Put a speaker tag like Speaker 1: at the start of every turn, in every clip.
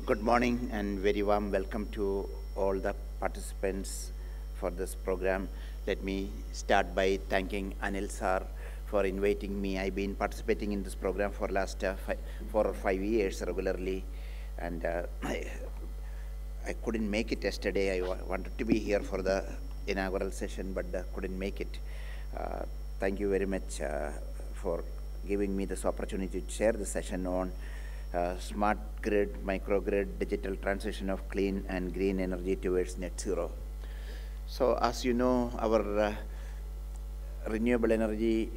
Speaker 1: Good morning and very warm welcome to all the participants for this program. Let me start by thanking Anil sir for inviting me. I've been participating in this program for last 4 or 5 years regularly, and I couldn't make it yesterday. I wanted to be here for the inaugural session, but couldn't make it. Thank you very much for giving me this opportunity to share the session on smart grid, microgrid, digital transition of clean and green energy towards net zero. So as you know, our renewable energy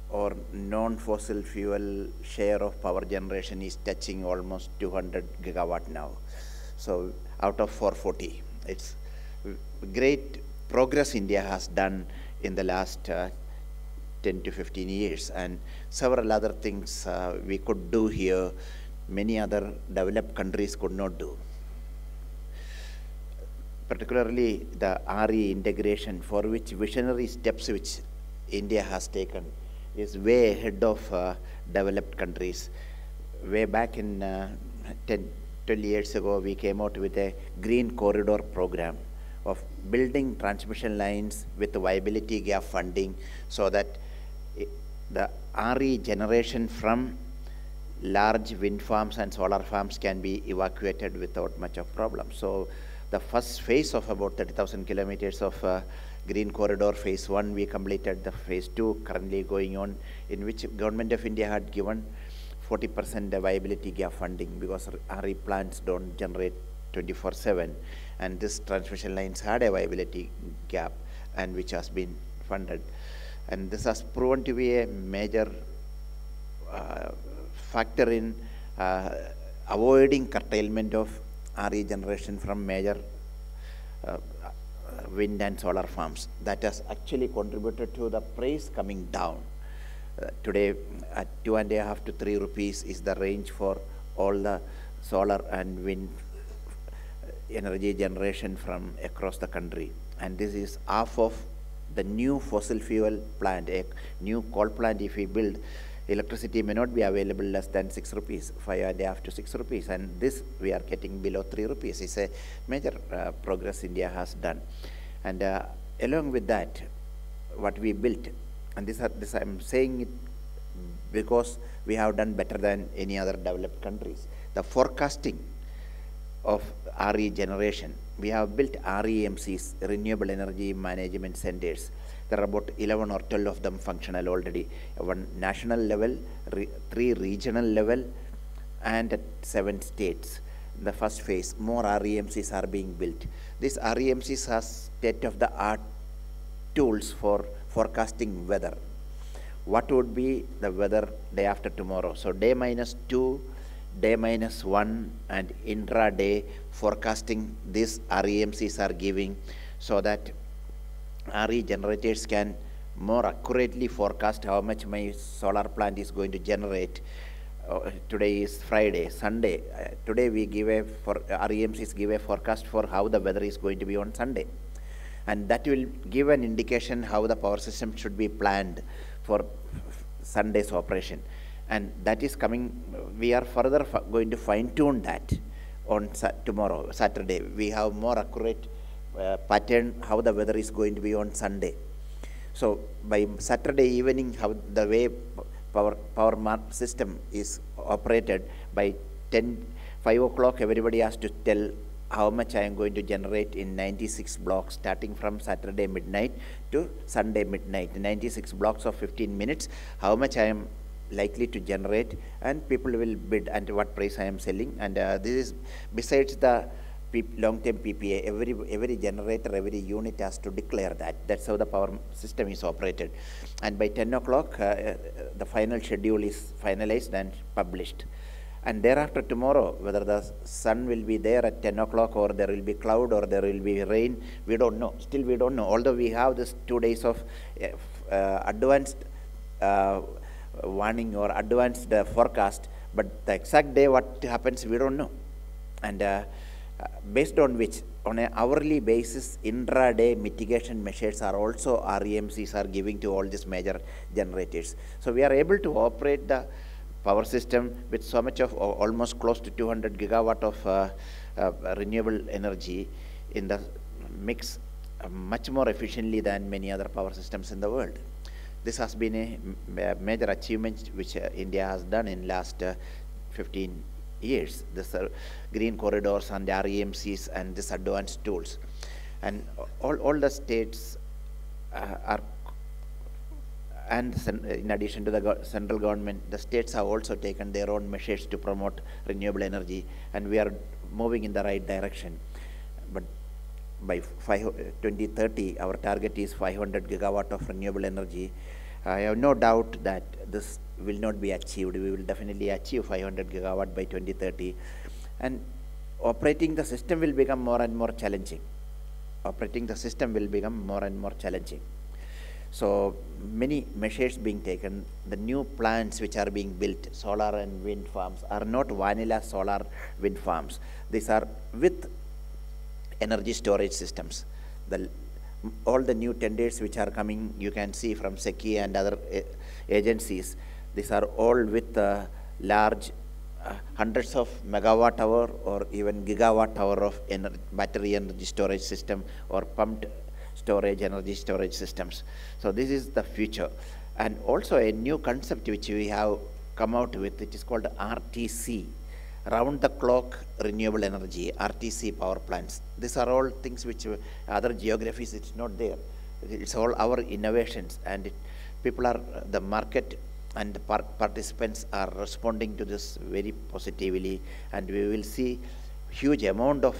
Speaker 1: or non-fossil fuel share of power generation is touching almost 200 gigawatt now. So out of 440, it's great progress India has done in the last 10 to 15 years, and several other things we could do here, many other developed countries could not do. Particularly the RE integration, for which visionary steps which India has taken is way ahead of developed countries. Way back in 12 years ago, we came out with a green corridor program of building transmission lines with viability gap funding so that the RE generation from large wind farms and solar farms can be evacuated without much of problem. So the first phase of about 30,000 kilometers of green corridor, phase 1, we completed. The phase 2 currently going on, in which government of India had given 40% viability gap funding because RE plants don't generate 24/7, and this transmission lines had a viability gap, and which has been funded. And this has proven to be a major factor in avoiding curtailment of RE generation from major wind and solar farms. That has actually contributed to the price coming down. Today, at 2.5 to 3 rupees is the range for all the solar and wind energy generation from across the country. And this is half of the new fossil fuel plant. A new coal plant, if we build, electricity may not be available less than 6 rupees, 5.5 to 6 rupees, and this we are getting below 3 rupees. It's a major progress India has done. And along with that, what we built, and this I'm saying it because we have done better than any other developed countries. The forecasting of RE generation. We have built REMCs, Renewable Energy Management Centers. There are about 11 or 12 of them functional already. One national level, 3 regional level, and at 7 states. In the first phase, more REMCs are being built. These REMCs are state-of-the-art tools for forecasting weather. What would be the weather day after tomorrow? So day -2, day -1, and intraday forecasting these REMCs are giving, so that RE generators can more accurately forecast how much my solar plant is going to generate. Today is Friday, Sunday. Today we give REMCs give a forecast for how the weather is going to be on Sunday. And that will give an indication how the power system should be planned for Sunday's operation. And that is coming, we are further going to fine-tune that on tomorrow, Saturday. We have more accurate pattern how the weather is going to be on Sunday. So by Saturday evening, how the way power system is operated, by 5 o'clock, everybody has to tell how much I am going to generate in 96 blocks, starting from Saturday midnight to Sunday midnight. 96 blocks of 15 minutes, how much I am likely to generate, and people will bid and what price I am selling. And this is besides the long-term PPA. Every generator, every unit has to declare that. That's how the power system is operated. And by 10 o'clock, the final schedule is finalized and published. And thereafter tomorrow, whether the sun will be there at 10 o'clock or there will be cloud or there will be rain, we don't know. Still we don't know. Although we have this 2 days of advanced warning or advanced forecast, but the exact day what happens, we don't know. And based on which, on an hourly basis, intraday mitigation measures are also REMCs are giving to all these major generators. So we are able to operate the power system with so much of almost close to 200 gigawatt of renewable energy in the mix much more efficiently than many other power systems in the world. This has been a major achievement which India has done in last 15 years. This green corridors and the REMCs and this advanced tools. And all the states are, and in addition to the central government, the states have also taken their own measures to promote renewable energy, and we are moving in the right direction. But by 2030, our target is 500 gigawatt of renewable energy. I have no doubt that this will not be achieved. We will definitely achieve 500 gigawatt by 2030. And operating the system will become more and more challenging. Operating the system will become more and more challenging. So many measures being taken. The new plants which are being built, solar and wind farms, are not vanilla solar wind farms. These are with energy storage systems. All the new tenders which are coming, you can see from SECI and other agencies, these are all with large hundreds of megawatt hour or even gigawatt hour of battery energy storage system or pumped storage, energy storage systems. So this is the future. And also a new concept which we have come out with, it is called RTC, round the clock renewable energy, RTC power plants. These are all things which other geographies it's not there. It's all our innovations, and people are, the market and the participants are responding to this very positively, and we will see huge amount of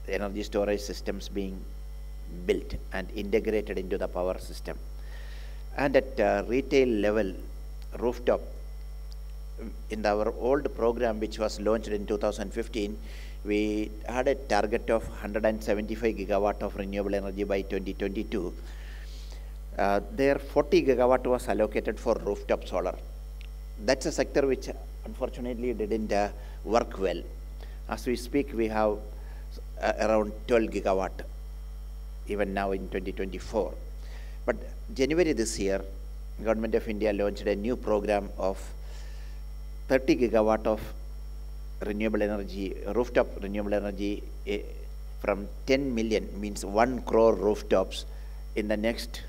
Speaker 1: energy storage systems being built and integrated into the power system. And at retail level, rooftop, in our old program which was launched in 2015, we had a target of 175 gigawatt of renewable energy by 2022. There 40 gigawatt was allocated for rooftop solar. That's a sector which unfortunately didn't work well. As we speak, we have around 12 gigawatt even now in 2024. But January this year, Government of India launched a new program of 30 gigawatt of renewable energy, rooftop renewable energy from 10 million, means 1 crore rooftops in the next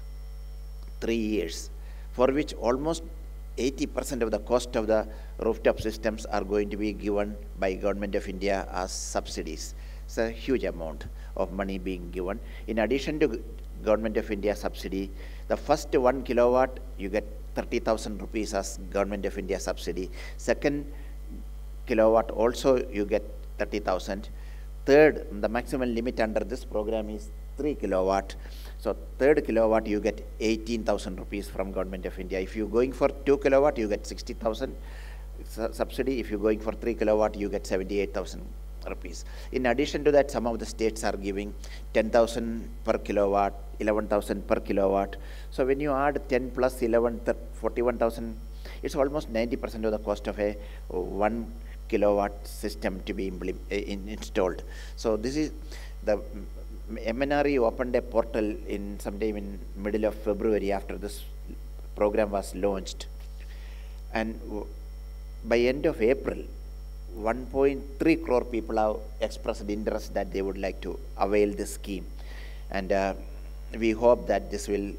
Speaker 1: 3 years, for which almost 80% of the cost of the rooftop systems are going to be given by Government of India as subsidies. It's a huge amount of money being given. In addition to Government of India subsidy, the first 1 kilowatt you get 30,000 rupees as Government of India subsidy. Second kilowatt also you get 30,000. Third, the maximum limit under this program is 3 kilowatt. So third kilowatt you get 18,000 rupees from Government of India. If you're going for 2 kilowatt, you get 60,000 subsidy. If you're going for 3 kilowatt, you get 78,000 rupees. In addition to that, some of the states are giving 10,000 per kilowatt, 11,000 per kilowatt. So when you add 10 plus 11, 41,000, it's almost 90% of the cost of a 1 kilowatt system to be installed. So this is the MNRE opened a portal in sometime in middle of February after this program was launched, and by end of April, 1.3 crore people have expressed interest that they would like to avail this scheme, and we hope that this will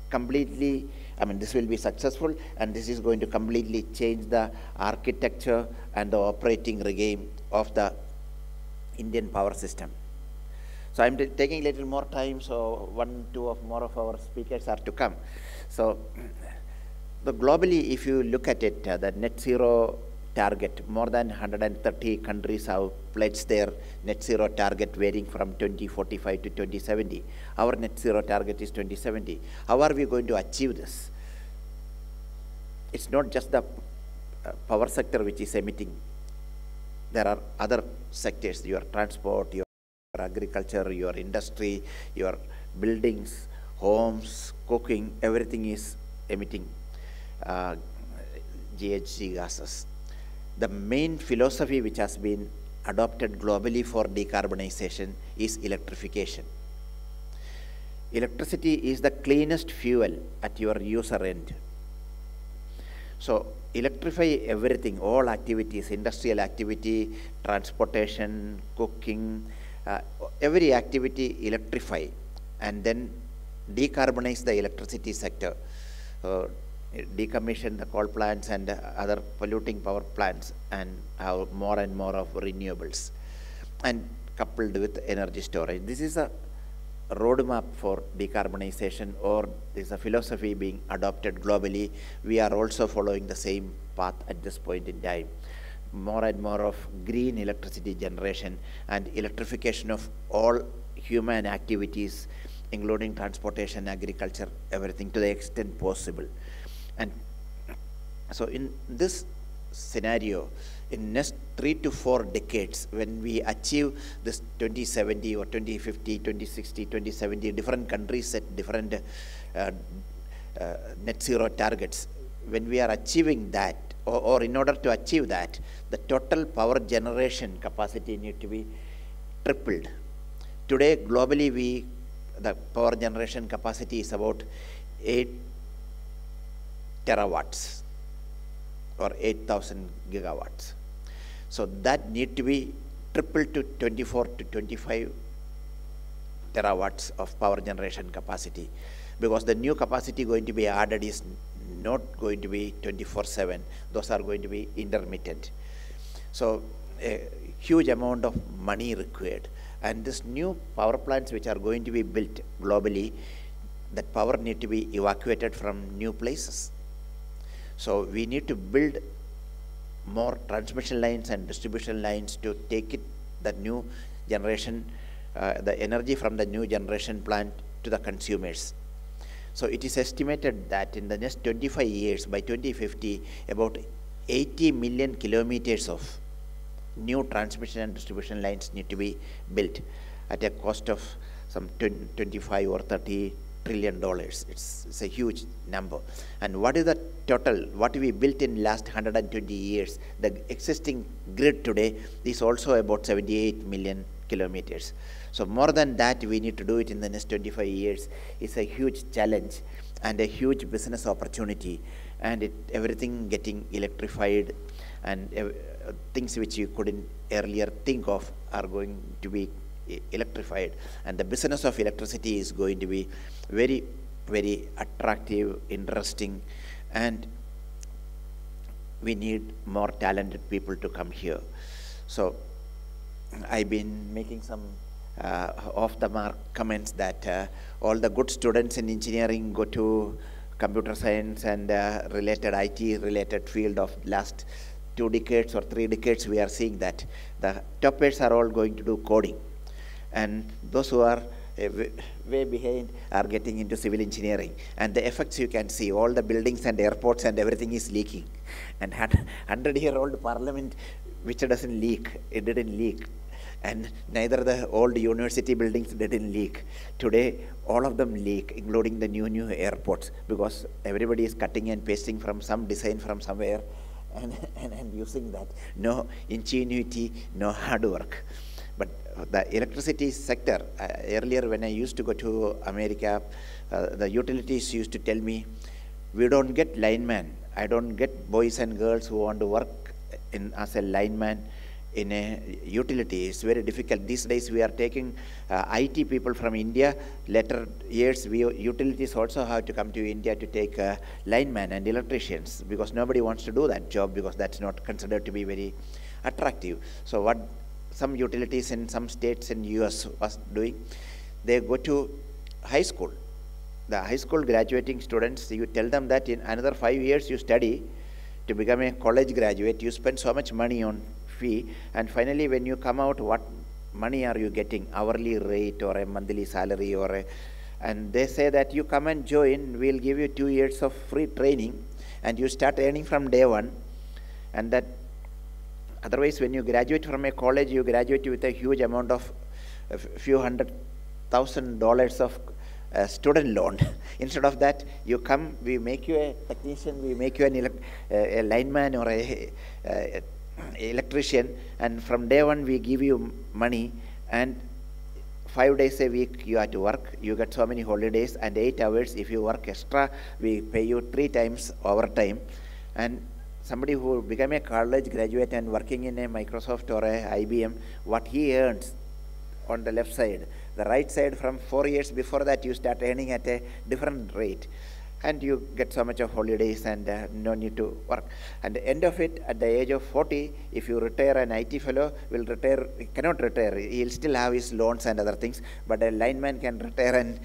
Speaker 1: completely, this will be successful, and this is going to completely change the architecture and the operating regime of the Indian power system. So I'm taking a little more time, so more of our speakers are to come. So globally, if you look at it, the net zero target, more than 130 countries have pledged their net zero target varying from 2045 to 2070. Our net zero target is 2070. How are we going to achieve this? It's not just the power sector which is emitting. There are other sectors, your transport, your agriculture, your industry, your buildings, homes, cooking, everything is emitting GHG gases. The main philosophy which has been adopted globally for decarbonization is electrification. Electricity is the cleanest fuel at your user end. So electrify everything, all activities, industrial activity, transportation, cooking, every activity electrify, and then decarbonize the electricity sector, decommission the coal plants and other polluting power plants, and have more and more of renewables, and coupled with energy storage. This is a roadmap for decarbonization, or is a philosophy being adopted globally. We are also following the same path at this point in time. More and more of green electricity generation and electrification of all human activities, including transportation, agriculture, everything to the extent possible. And so in this scenario, in next 3 to 4 decades, when we achieve this 2070 or 2050, 2060, 2070, different countries set different net zero targets. When we are achieving that, or in order to achieve that, the total power generation capacity need to be tripled. Today, globally, the power generation capacity is about 8 terawatts or 8,000 gigawatts. So that need to be tripled to 24 to 25 terawatts of power generation capacity, because the new capacity going to be added is not going to be 24/7. Those are going to be intermittent. So a huge amount of money required. And this new power plants which are going to be built globally, that power need to be evacuated from new places. So we need to build more transmission lines and distribution lines to take it, the new generation, the energy from the new generation plant to the consumers. So it is estimated that in the next 25 years, by 2050, about 80 million kilometers of new transmission and distribution lines need to be built at a cost of some 25 or 30 trillion dollars. It's a huge number. And what is the total, what we built in last 120 years, the existing grid today is also about 78 million kilometers. So more than that, we need to do it in the next 25 years. It's a huge challenge and a huge business opportunity, and everything getting electrified, and things which you couldn't earlier think of are going to be electrified, and the business of electricity is going to be very, very attractive, interesting, and we need more talented people to come here. So I've been making some off the mark comments that all the good students in engineering go to computer science and related IT related field of last 2 decades or 3 decades. We are seeing that the toppers are all going to do coding, and those who are way behind are getting into civil engineering. And the effects you can see, all the buildings and airports and everything is leaking. And 100-year-old parliament, which doesn't leak, it didn't leak. And neither the old university buildings didn't leak. Today, all of them leak, including the new airports, because everybody is cutting and pasting from some design from somewhere and using that. No ingenuity, no hard work. But the electricity sector, earlier when I used to go to America, the utilities used to tell me, we don't get linemen. I don't get boys and girls who want to work as a lineman in a utility. It's very difficult. These days we are taking IT people from India. Later years, utilities also have to come to India to take linemen and electricians, because nobody wants to do that job, because that's not considered to be very attractive. So what some utilities in some states in US was doing, they go to high school. The high school graduating students, you tell them that in another 5 years you study to become a college graduate, you spend so much money on fee, and finally when you come out, what money are you getting? Hourly rate or a monthly salary and they say that you come and join, we'll give you 2 years of free training and you start earning from day one. And that otherwise when you graduate from a college, you graduate with a huge amount of a few $100,000 of student loan. Instead of that, you come, we make you a technician, we make you a lineman or a electrician, and from day one we give you money, and 5 days a week you have to work. You get so many holidays, and 8 hours if you work extra, we pay you 3 times overtime, and somebody who became a college graduate and working in a Microsoft or a IBM, what he earns on the left side, the right side from 4 years before that you start earning at a different rate. And you get so much of holidays and no need to work. And the end of it, at the age of 40, if you retire, an IT fellow will retire, he cannot retire, he'll still have his loans and other things, but a lineman can retire and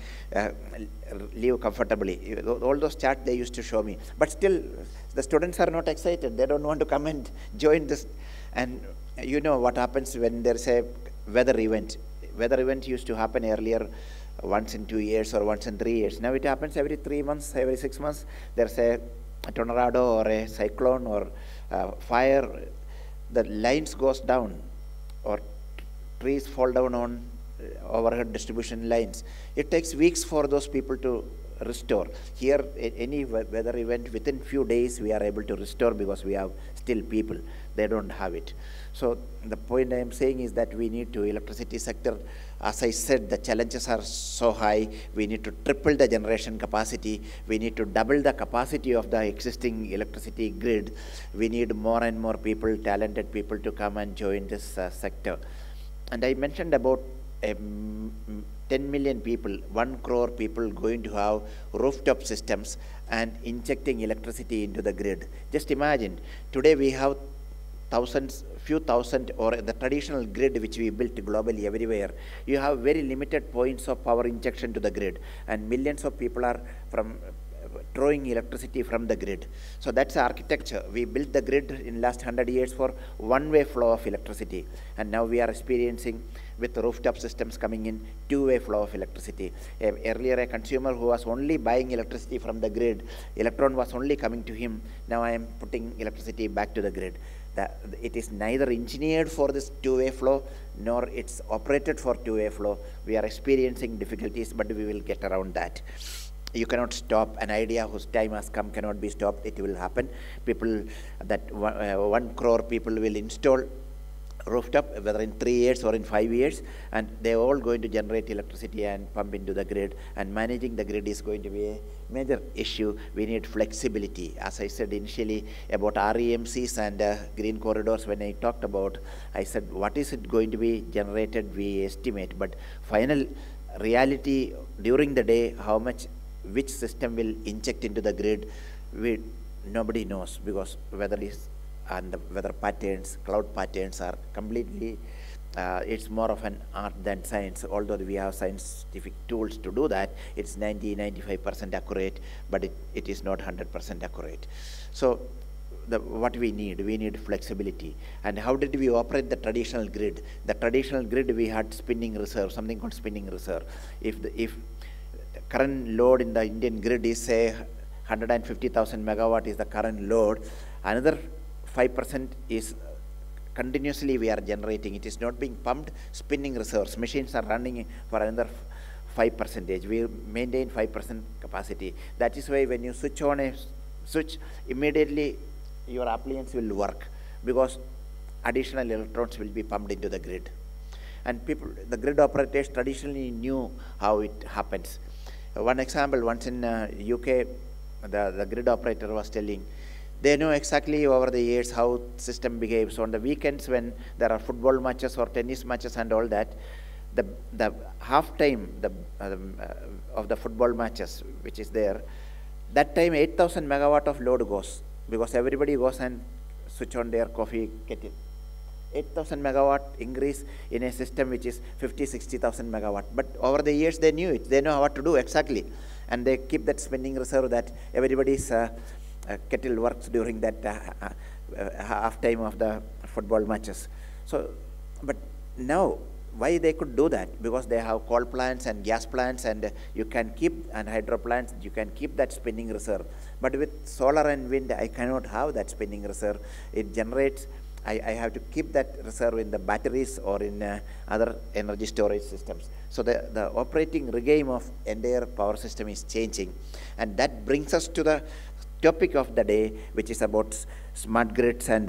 Speaker 1: live comfortably. All those charts they used to show me. But still, the students are not excited. They don't want to come and join this. And you know what happens when there's a weather event. Weather event used to happen earlier once in 2 years or once in 3 years. Now it happens every 3 months, every 6 months. There's a tornado or a cyclone or fire. The lines goes down or trees fall down on overhead distribution lines. It takes weeks for those people to restore. Here, any weather event, within few days we are able to restore because we have still people. They don't have it. So the point I am saying is that we need to, electricity sector, as I said, the challenges are so high. We need to triple the generation capacity. We need to double the capacity of the existing electricity grid. We need more and more people, talented people, to come and join this sector. And I mentioned about 10 million people, 1 crore people going to have rooftop systems and injecting electricity into the grid. Just imagine, today we have few thousand, or the traditional grid which we built globally everywhere, you have very limited points of power injection to the grid, and millions of people are drawing electricity from the grid. So that's architecture. We built the grid in last 100 years for one-way flow of electricity, and now we are experiencing, with rooftop systems coming in, two-way flow of electricity. Earlier, a consumer who was only buying electricity from the grid, electron was only coming to him. Now I am putting electricity back to the grid. It is neither engineered for this two-way flow, nor it's operated for two-way flow. We are experiencing difficulties, but we will get around that. You cannot stop an idea whose time has come, cannot be stopped. It will happen. People, that 1 crore people will install rooftop, whether in 3 years or in 5 years, and they're all going to generate electricity and pump into the grid, and managing the grid is going to be a major issue. We need flexibility. As I said initially about REMCs and green corridors, when I talked about, I said, what is it going to be generated, we estimate, but final reality during the day, how much, which system will inject into the grid, nobody knows, because weather is, and the weather patterns, cloud patterns are completely, it's more of an art than science. Although we have scientific tools to do that, it's 90–95% accurate, but it is not 100% accurate. So what we need flexibility. And how did we operate the traditional grid? The traditional grid, we had spinning reserve, something called spinning reserve. If the current load in the Indian grid is, say, 150,000 megawatt is the current load, another 5% is continuously we are generating. It is not being pumped. Spinning reserves, machines are running for another 5%. We maintain 5% capacity. That is why when you switch on a switch, immediately your appliance will work, because additional electrons will be pumped into the grid. And people, the grid operators traditionally knew how it happens. One example, once in UK, the grid operator was telling, they know exactly over the years how system behaves. On the weekends when there are football matches or tennis matches and all that, the half time of the football matches, which is there, that time 8,000 megawatt of load goes, because everybody goes and switch on their coffee kettle. 8,000 megawatt increase in a system which is 50–60,000 megawatt. But over the years they knew it. They know what to do exactly, and they keep that spinning reserve that everybody's kettle works during that half time of the football matches. So, but now, why they could do that? Because they have coal plants and gas plants, and you can keep, and hydro plants, you can keep that spinning reserve. But with solar and wind, I cannot have that spinning reserve. It generates, I have to keep that reserve in the batteries or in other energy storage systems. So the operating regime of entire power system is changing. And that brings us to the topic of the day, which is about smart grids and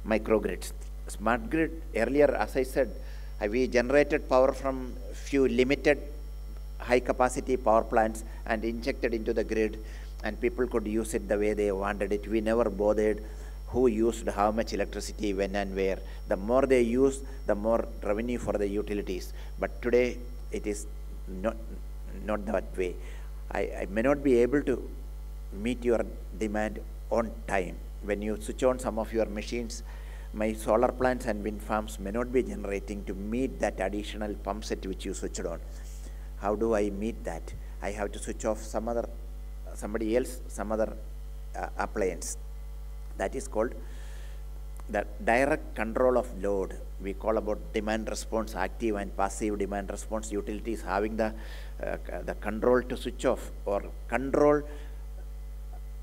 Speaker 1: microgrids. Smart grid, earlier, as I said, we generated power from few limited high capacity power plants and injected into the grid, and people could use it the way they wanted it. We never bothered who used how much electricity, when and where. The more they use, the more revenue for the utilities. But today, it is not that way. I may not be able to meet your demand on time. When you switch on some of your machines, my solar plants and wind farms may not be generating to meet that additional pump set which you switched on. How do I meet that? I have to switch off some other appliance. That is called the direct control of load. We call about demand response, active and passive demand response. Utilities having the control to switch off or control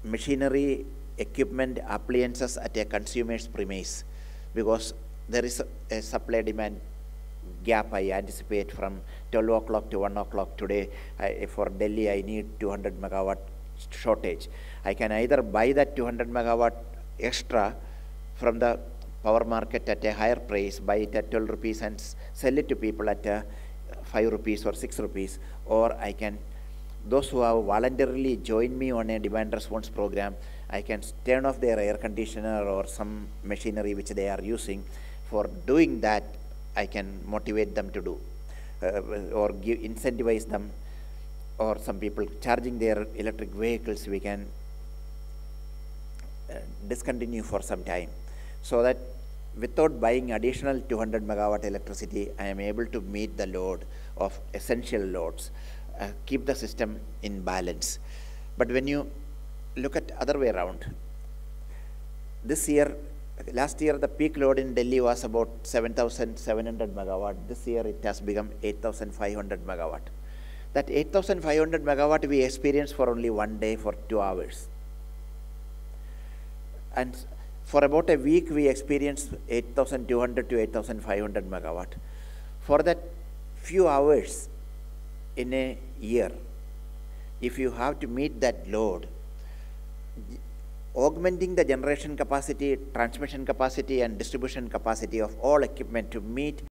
Speaker 1: machinery, equipment, appliances at a consumer's premise, because there is a supply demand gap I anticipate from 12 o'clock to 1 o'clock today. For Delhi, I need 200 megawatt shortage. I can either buy that 200 megawatt extra from the power market at a higher price, buy it at 12 rupees and sell it to people at 5 rupees or 6 rupees, or I can, those who have voluntarily joined me on a demand response program, I can turn off their air conditioner or some machinery which they are using. For doing that, I can motivate them to do or incentivize them, or some people charging their electric vehicles, we can discontinue for some time, so that without buying additional 200 megawatt electricity, I am able to meet the load of essential loads, keep the system in balance. But when you look at other way around, last year the peak load in Delhi was about 7,700 megawatt. This year it has become 8,500 megawatt. That 8,500 megawatt we experienced for only one day for 2 hours. And for about a week we experienced 8,200 to 8,500 megawatt. For that few hours in a year, if you have to meet that load, augmenting the generation capacity, transmission capacity and distribution capacity of all equipment to meet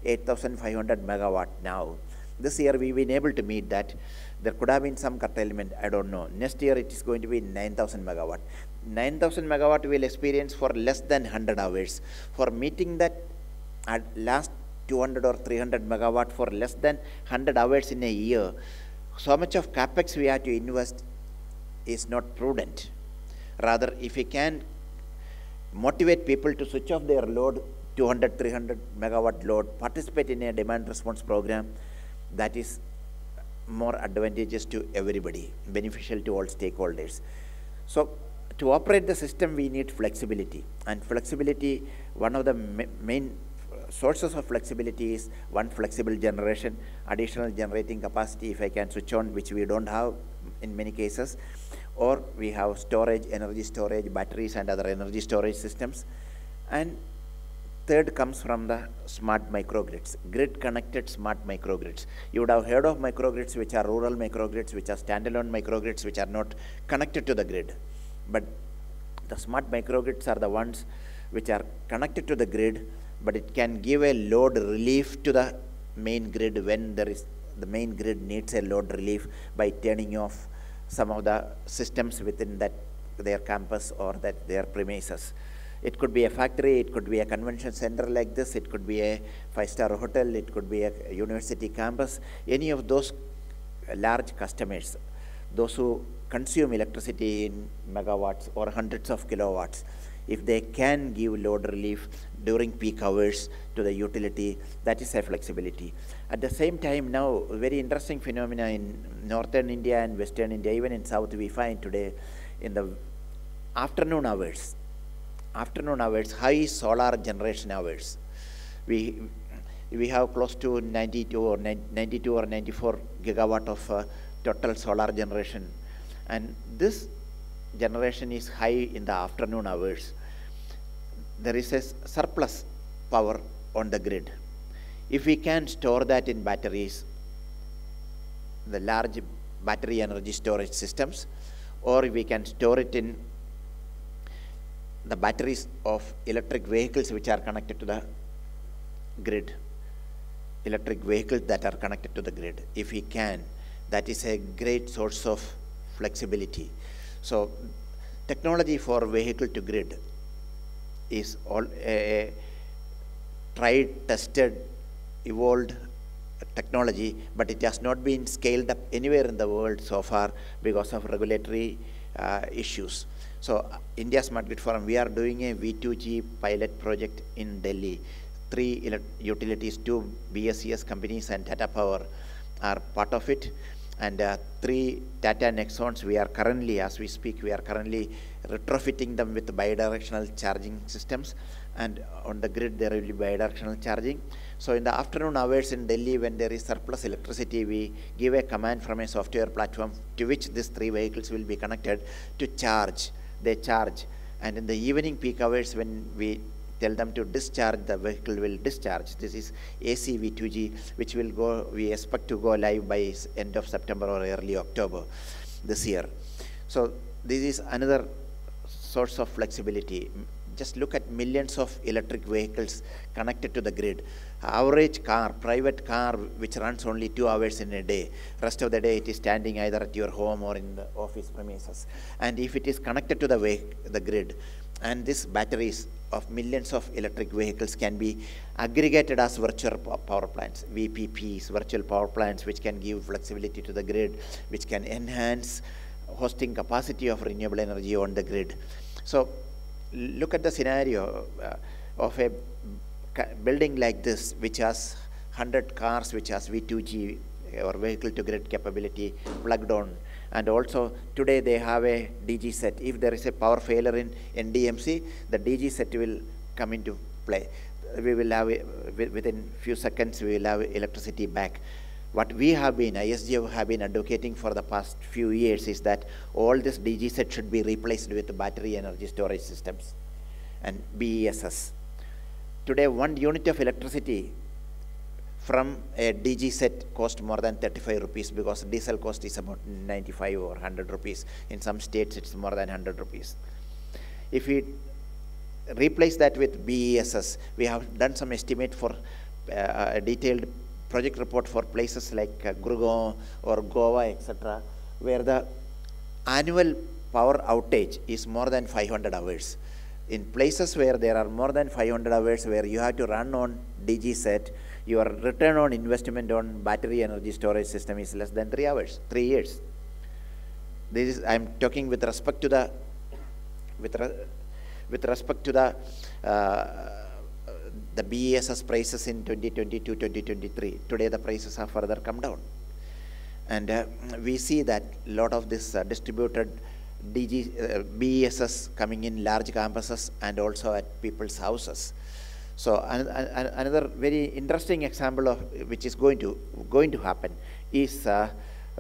Speaker 1: 8,500 megawatt now. This year we've been able to meet that. There could have been some curtailment, I don't know. Next year it is going to be 9,000 megawatt. 9,000 megawatt we will experience for less than 100 hours. For meeting that at last 200 or 300 megawatt for less than 100 hours in a year, so much of capex we have to invest is not prudent. Rather, if we can motivate people to switch off their load, 200, 300 megawatt load, participate in a demand response program, that is more advantageous to everybody, beneficial to all stakeholders. So, to operate the system, we need flexibility. And flexibility, one of the main sources of flexibility is one, flexible generation, additional generating capacity if I can switch on, which we don't have in many cases, or we have storage, energy storage, batteries and other energy storage systems. And third comes from the smart microgrids, grid connected smart microgrids. You would have heard of microgrids which are rural microgrids, which are standalone microgrids, which are not connected to the grid. But the smart microgrids are the ones which are connected to the grid, but it can give a load relief to the main grid when the main grid needs a load relief by turning off some of the systems within their campus or their premises. It could be a factory, it could be a convention center like this, it could be a 5-star hotel, it could be a university campus. Any of those large customers, those who consume electricity in megawatts or hundreds of kilowatts, if they can give load relief during peak hours to the utility, that is a flexibility. At the same time now, very interesting phenomena in northern India and western India, even in south we find today, in the afternoon hours, high solar generation hours. We have close to 92 or 94 gigawatt of total solar generation. And this generation is high in the afternoon hours. There is a surplus power on the grid. If we can store that in batteries, the large battery energy storage systems, or we can store it in the batteries of electric vehicles which are connected to the grid, electric vehicles that are connected to the grid. If we can, that is a great source of flexibility. So technology for vehicle to grid is all a tried, tested, evolved technology, but it has not been scaled up anywhere in the world so far because of regulatory issues. So India Smart Grid Forum, we are doing a V2G pilot project in Delhi. 3 utilities, 2 BSES companies and Tata Power are part of it. And 3 Tata Nexons, we are currently, as we speak, we are currently retrofitting them with bidirectional charging systems. And on the grid, there will be bidirectional charging. So in the afternoon hours in Delhi, when there is surplus electricity, we give a command from a software platform to which these 3 vehicles will be connected to charge. They charge. And in the evening peak hours, when we tell them to discharge, the vehicle will discharge. This is AC V2G, which will go, we expect to go live by end of September or early October this year. So this is another source of flexibility. Just look at millions of electric vehicles connected to the grid. Average car, private car, which runs only 2 hours in a day. Rest of the day it is standing either at your home or in the office premises. And if it is connected to the grid, and these batteries of millions of electric vehicles can be aggregated as virtual power plants, VPPs, virtual power plants, which can give flexibility to the grid, which can enhance hosting capacity of renewable energy on the grid. So look at the scenario of a building like this, which has 100 cars, which has V2G or vehicle to grid capability plugged on. And also today they have a DG set. If there is a power failure in NDMC, the DG set will come into play. We will have, within few seconds, we will have electricity back. What we have been, ISG have been advocating for the past few years is that all this DG set should be replaced with battery energy storage systems and BESS. Today, 1 unit of electricity from a DG set cost more than 35 rupees because diesel cost is about 95 or 100 rupees. In some states, it's more than 100 rupees. If we replace that with BESS, we have done some estimate for a detailed project report for places like Gurgaon or Goa, etc., where the annual power outage is more than 500 hours. In places where there are more than 500 hours where you have to run on DG set, your return on investment on battery energy storage system is less than 3 years. This is, I'm talking with respect to the, with respect to the BESS prices in 2022, 2023. Today the prices have further come down. And we see that a lot of this distributed BESS coming in large campuses and also at people's houses. So another very interesting example of which is going to happen is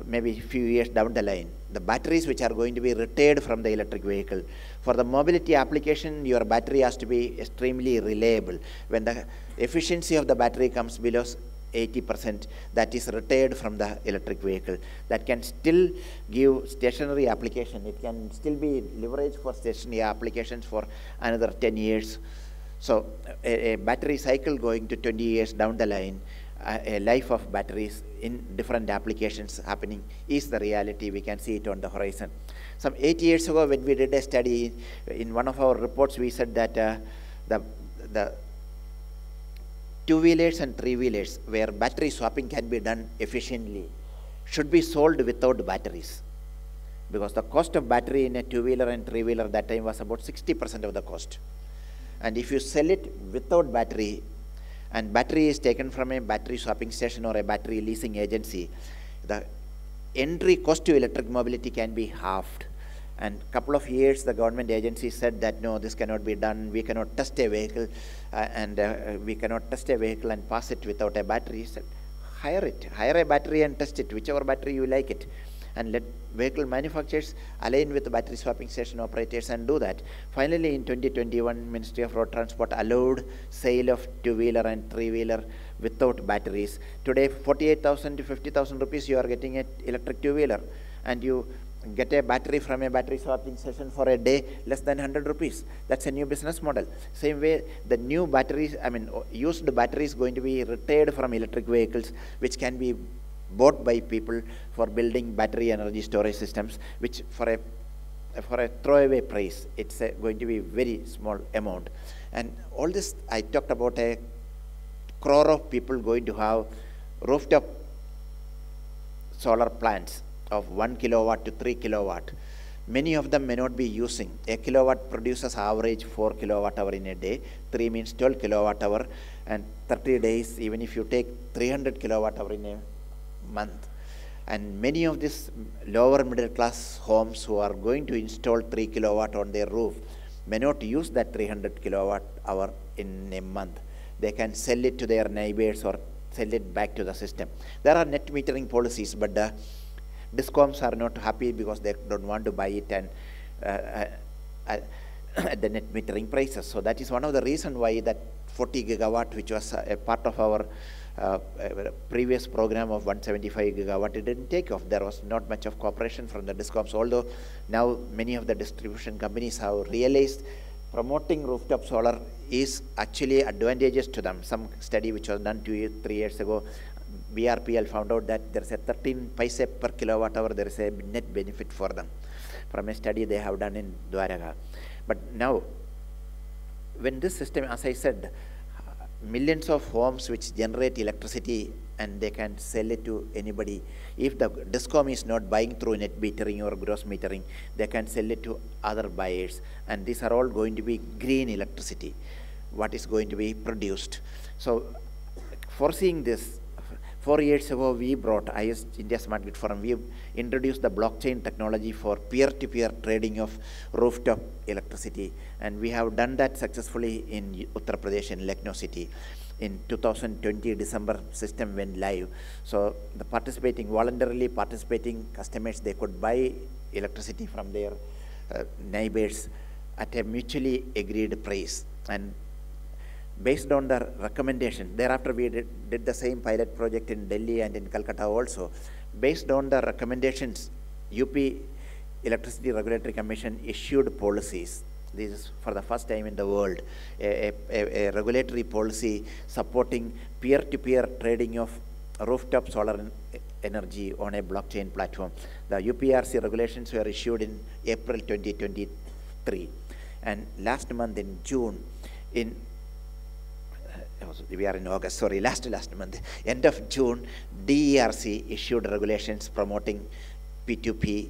Speaker 1: maybe a few years down the line, the batteries which are going to be retired from the electric vehicle. For the mobility application, your battery has to be extremely reliable. When the efficiency of the battery comes below 80%, that is retired from the electric vehicle. That can still give stationary application. It can still be leveraged for stationary applications for another 10 years. So a battery cycle going to 20 years down the line, a life of batteries in different applications happening is the reality. We can see it on the horizon. Some 8 years ago, when we did a study, in one of our reports, we said that the two-wheelers and three-wheelers where battery swapping can be done efficiently should be sold without batteries, because the cost of battery in a two-wheeler and three-wheeler that time was about 60% of the cost. And if you sell it without battery, and battery is taken from a battery swapping station or a battery leasing agency, the entry cost to electric mobility can be halved. And a couple of years, the government agency said that no, this cannot be done. We cannot test a vehicle, we cannot test a vehicle and pass it without a battery. He said, hire a battery and test it, whichever battery you like it. And let vehicle manufacturers align with the battery swapping station operators and do that. Finally, in 2021, Ministry of Road Transport allowed sale of two-wheeler and three-wheeler without batteries. Today, 48,000 to 50,000 rupees, you are getting an electric two-wheeler, and you get a battery from a battery swapping station for a day, less than 100 rupees. That's a new business model. Same way, the new batteries, used batteries going to be retired from electric vehicles, which can be bought by people for building battery energy storage systems, which for a for a throwaway price. It's going to be very small amount. And all this, I talked about a crore of people going to have rooftop solar plants of 1 kilowatt to 3 kilowatt. Many of them may not be using. A kilowatt produces average 4 kilowatt hour in a day. 3 means 12 kilowatt hour. And 30 days, even if you take 300 kilowatt hour in a month. And many of these lower middle class homes who are going to install 3 kilowatt on their roof may not use that 300 kilowatt hour in a month. They can sell it to their neighbors or sell it back to the system. There are net metering policies, but the discoms are not happy because they don't want to buy it and at the net metering prices. So that is one of the reasons why that 40 gigawatt, which was a part of our previous program of 175 gigawatt, it didn't take off. There was not much of cooperation from the discoms, although now many of the distribution companies have realized promoting rooftop solar is actually advantageous to them. Some study which was done 3 years ago, BRPL found out that there is a 13 paise per kilowatt hour, there is a net benefit for them from a study they have done in Dwaraka. But now, when this system, as I said, millions of homes which generate electricity and they can sell it to anybody. If the discom is not buying through net metering or gross metering, they can sell it to other buyers. And these are all going to be green electricity, what is going to be produced. So, foreseeing this, 4 years ago, we brought India Smart Grid Forum, we introduced the blockchain technology for peer-to-peer trading of rooftop electricity. And we have done that successfully in Uttar Pradesh, in Lucknow city. In 2020, December, system went live. So the voluntarily participating customers, they could buy electricity from their neighbors at a mutually agreed price. And based on the recommendation, thereafter we did the same pilot project in Delhi and in Calcutta also. Based on the recommendations, UP Electricity Regulatory Commission issued policies. This is for the first time in the world, a regulatory policy supporting peer-to-peer trading of rooftop solar energy on a blockchain platform. The UPRC regulations were issued in April 2023. And last month in June, we are in August, sorry, last month, end of June, DERC issued regulations promoting P2P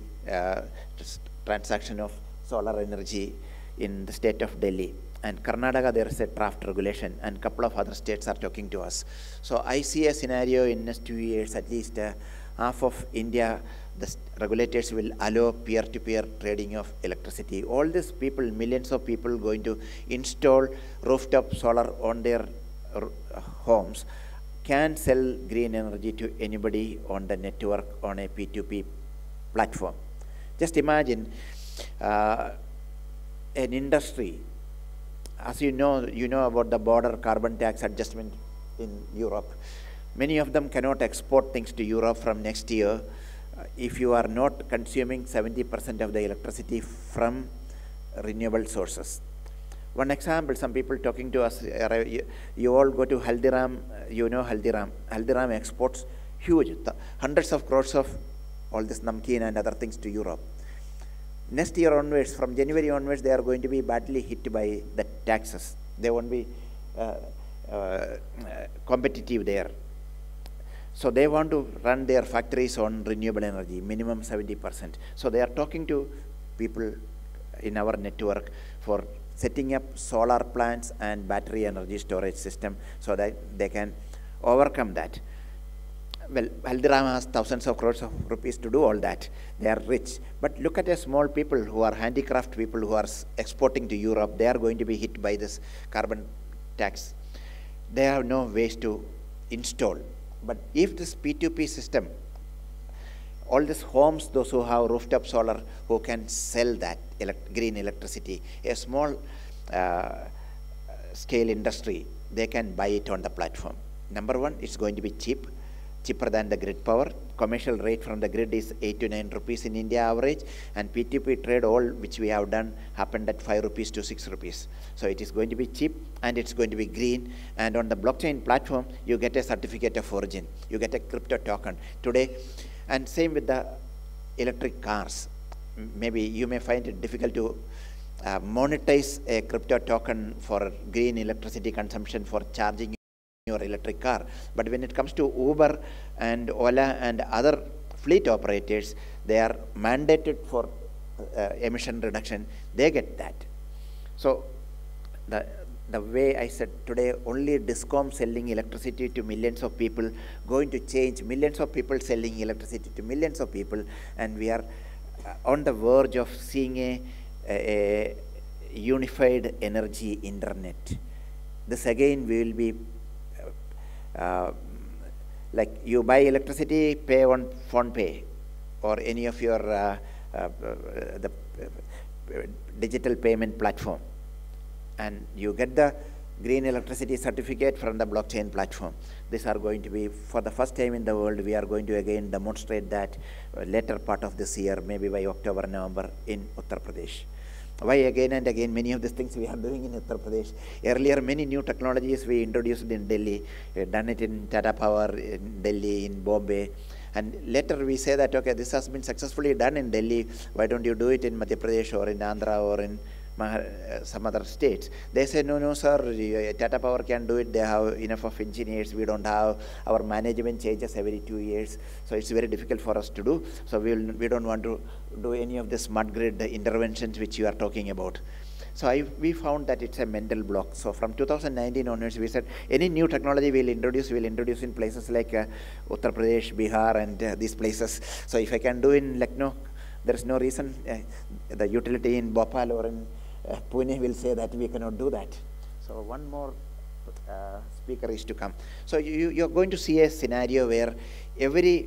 Speaker 1: transaction of solar energy in the state of Delhi. And Karnataka, there is a draft regulation, and a couple of other states are talking to us. So I see a scenario in next 2 years, at least half of India, the regulators will allow peer-to-peer trading of electricity. All these people, millions of people going to install rooftop solar on their homes, can sell green energy to anybody on the network on a P2P platform. Just imagine an industry, as you know about the border carbon tax adjustment in Europe. Many of them cannot export things to Europe from next year if you are not consuming 70% of the electricity from renewable sources. One example, some people talking to us, you all go to Haldiram, you know Haldiram. Haldiram exports huge, hundreds of crores of all this namkeen and other things to Europe. Next year onwards, from January onwards, they are going to be badly hit by the taxes. They won't be competitive there. So they want to run their factories on renewable energy, minimum 70%. So they are talking to people in our network for setting up solar plants and battery energy storage system so that they can overcome that. Well, Haldiram has thousands of crores of rupees to do all that. They are rich. But look at a small people who are handicraft people who are exporting to Europe. They are going to be hit by this carbon tax. They have no ways to install. But if this P2P system, all these homes, those who have rooftop solar, who can sell that green electricity, a small scale industry, they can buy it on the platform. Number one, it's going to be cheaper than the grid power. Commercial rate from the grid is 8 to 9 rupees in India average, and P2P trade, all which we have done, happened at 5 rupees to 6 rupees. So it is going to be cheap and it's going to be green, and on the blockchain platform, you get a certificate of origin, you get a crypto token today. And same with the electric cars. maybe you may find it difficult to monetize a crypto token for green electricity consumption for charging your electric car. But when it comes to Uber and Ola and other fleet operators, they are mandated for emission reduction. They get that. So the way I said today, only DISCOM selling electricity to millions of people going to change millions of people selling electricity to millions of people, and we are on the verge of seeing a unified energy internet. This again will be like you buy electricity, pay on PhonePe or any of your the digital payment platform, and you get the green electricity certificate from the blockchain platform. These are going to be, for the first time in the world, we are going to again demonstrate that later part of this year, maybe by October, November in Uttar Pradesh. Why again and again many of these things we are doing in Uttar Pradesh? Earlier, many new technologies we introduced in Delhi, done it in Tata Power, in Delhi, in Bombay, and later we say that, okay, this has been successfully done in Delhi, why don't you do it in Madhya Pradesh or in Andhra or in some other states? They say, no, sir, Tata Power can do it, they have enough of engineers, we don't have, our management changes every 2 years, so it's very difficult for us to do, so we don't want to do any of the smart grid interventions which you are talking about. So we found that it's a mental block. So from 2019 onwards, we said any new technology we'll introduce in places like Uttar Pradesh, Bihar, and these places. So if I can do in Lucknow, there is no reason the utility in Bhopal or in Pune will say that we cannot do that. So one more speaker is to come. So you're going to see a scenario where every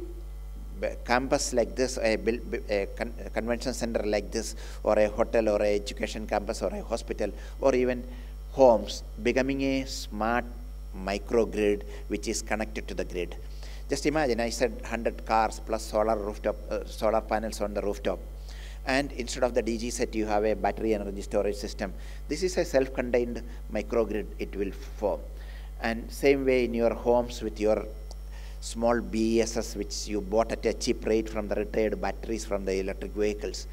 Speaker 1: campus like this, a convention center like this, or a hotel or a education campus or a hospital, or even homes becoming a smart microgrid which is connected to the grid. Just imagine, I said 100 cars plus solar panels on the rooftop. And instead of the DG set, you have a battery energy storage system. This is a self-contained microgrid it will form. And same way in your homes with your small BESS which you bought at a cheap rate from the retired batteries from the electric vehicles.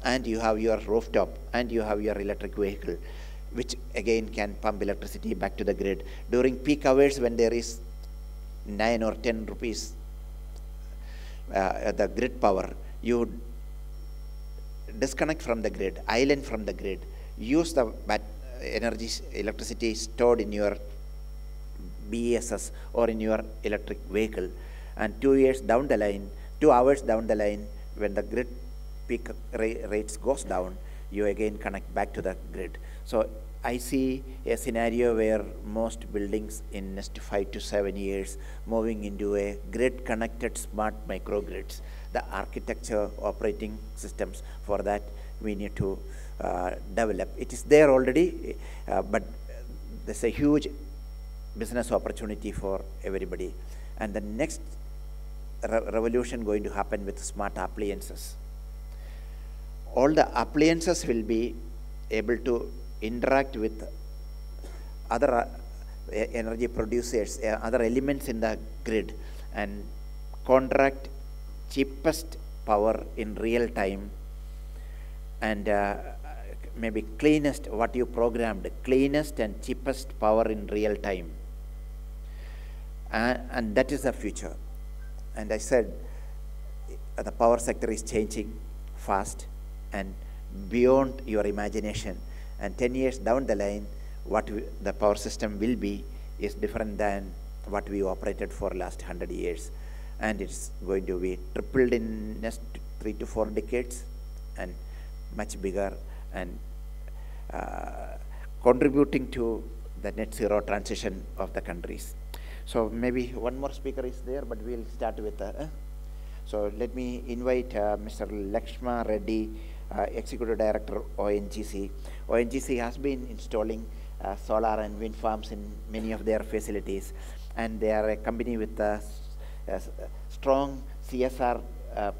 Speaker 1: And you have your rooftop and you have your electric vehicle, which again can pump electricity back to the grid. During peak hours when there is 9 or 10 rupees the grid power, you disconnect from the grid, island from the grid, use the electricity stored in your BESS or in your electric vehicle, and 2 hours down the line, when the grid peak rates goes down, you again connect back to the grid. So I see a scenario where most buildings in next 5 to 7 years moving into a grid connected smart microgrids. The architecture, operating systems for that we need to develop. It is there already, but there's a huge business opportunity for everybody. And the next revolution going to happen with smart appliances. All the appliances will be able to interact with other energy producers, other elements in the grid, and contract cheapest power in real time, and maybe cleanest, what you programmed, cleanest and cheapest power in real time. And that is the future. And I said the power sector is changing fast and beyond your imagination. And 10 years down the line, what the power system will be is different than what we operated for last 100 years. And it's going to be tripled in next 3 to 4 decades and much bigger, and contributing to the net zero transition of the countries. So maybe one more speaker is there, but we'll start with so let me invite Mr. Lakshma Reddy, Executive Director, ONGC. ONGC has been installing solar and wind farms in many of their facilities, and they are a company with strong CSR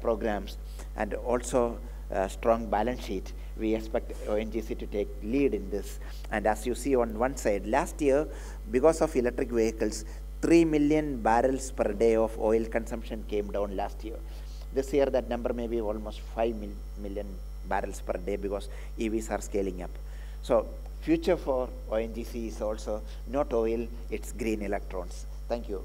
Speaker 1: programs and also a strong balance sheet. We expect ONGC to take lead in this. And as you see on one side, last year, because of electric vehicles, 3 million barrels per day of oil consumption came down last year. This year that number may be almost 5 million barrels per day because EVs are scaling up. So future for ONGC is also not oil, it's green electrons. Thank you.